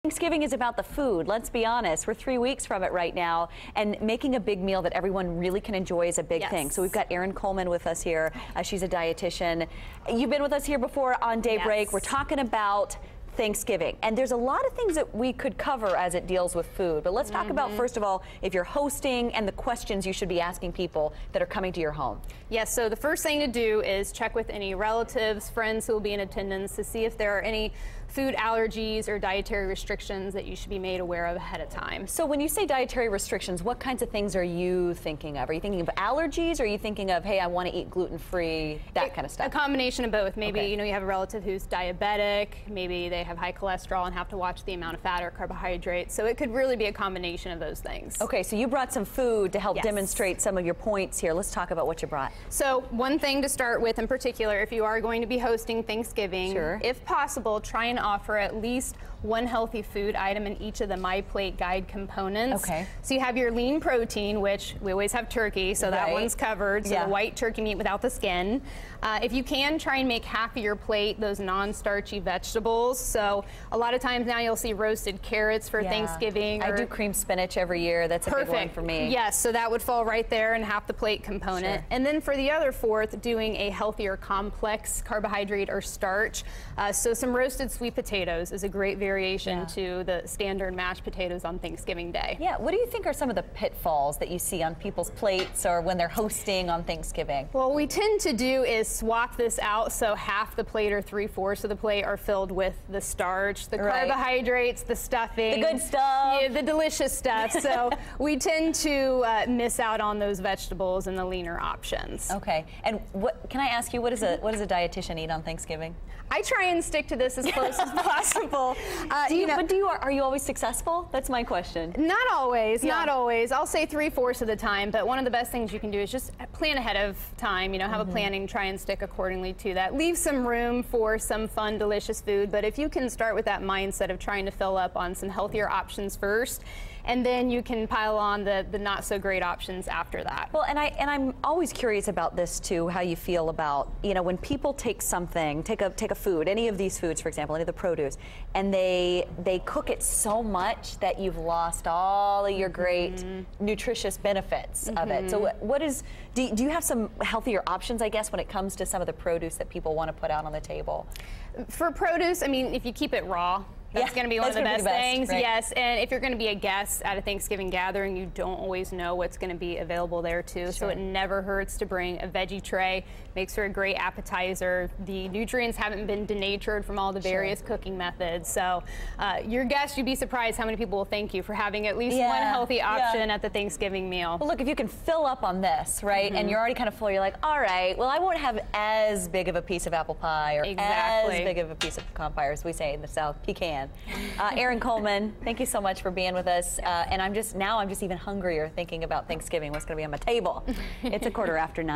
Thanksgiving is about the food. Let's be honest. We're 3 weeks from it right now, and making a big meal that everyone really can enjoy is a big thing. So we've got Erin Coleman with us here. She's a dietitian. You've been with us here before on Daybreak. We're talking about Thanksgiving, and there's a lot of things that we could cover as it deals with food, but let's talk about, first of all, if you're hosting and the questions you should be asking people that are coming to your home. Yes, so the first thing to do is check with any relatives, friends who will be in attendance to see if there are any food allergies or dietary restrictions that you should be made aware of ahead of time. So when you say dietary restrictions, what kinds of things are you thinking of? Are you thinking of allergies, or are you thinking of, hey, I want to eat gluten-free, that kind of stuff? A combination of both. Maybe, you know, you have a relative who's diabetic, maybe they have high cholesterol and have to watch the amount of fat or carbohydrates. So it could really be a combination of those things. Okay, so you brought some food to help demonstrate some of your points here. Let's talk about what you brought. So one thing to start with in particular, if you are going to be hosting Thanksgiving, if possible, try and offer at least one healthy food item in each of the MyPlate Guide components. Okay. So you have your lean protein, which we always have turkey, so that one's covered. So the white turkey meat without the skin. If you can, try and make half of your plate those non-starchy vegetables. So a lot of times now you'll see roasted carrots for Thanksgiving. I do cream spinach every year. That's a big one for me. Yes, so that would fall right there in half the plate component. And then for the other fourth, doing a healthier complex carbohydrate or starch. So some roasted sweet potatoes is a great variation to the standard mashed potatoes on Thanksgiving Day. Yeah, what do you think are some of the pitfalls that you see on people's plates or when they're hosting on Thanksgiving? Well, what we tend to do is swap this out, so half the plate or 3/4 of the plate are filled with the starch, the carbohydrates, the stuffing. The good stuff. Yeah, the delicious stuff. So we tend to miss out on those vegetables and the leaner options. Okay, and what can I ask you, what does a dietitian eat on Thanksgiving? I try and stick to this as close as possible. Are you always successful? That's my question. Not always, not always. I'll say 3/4 of the time, but one of the best things you can do is just plan ahead of time, you know, have a planning, try and stick accordingly to that. Leave some room for some fun, delicious food, but if you can start with that mindset of trying to fill up on some healthier options first, and then you can pile on the not so great options after that. Well, and I'm always curious about this too, how you feel about, you know, when people take something, take a food, any of these foods, for example, any of the produce, and they cook it so much that you've lost all of your great nutritious benefits of it. So do you have some healthier options, I guess, when it comes to some of the produce that people want to put out on the table? For produce, I mean, if you keep it raw, that's going to be one of the best things. Yes, and if you're going to be a guest at a Thanksgiving gathering, you don't always know what's going to be available there too. So it never hurts to bring a veggie tray. Makes for a great appetizer. The nutrients haven't been denatured from all the various cooking methods. So your guests, you'd be surprised how many people will thank you for having at least one healthy option at the Thanksgiving meal. Well, look, if you can fill up on this, right, and you're already kind of full, you're like, all right, well, I won't have as big of a piece of apple pie or as big of a piece of pecan pie, as we say in the South, pecan. Erin Coleman, thank you so much for being with us. And I'm just even hungrier thinking about Thanksgiving, what's going to be on my table. It's 9:15.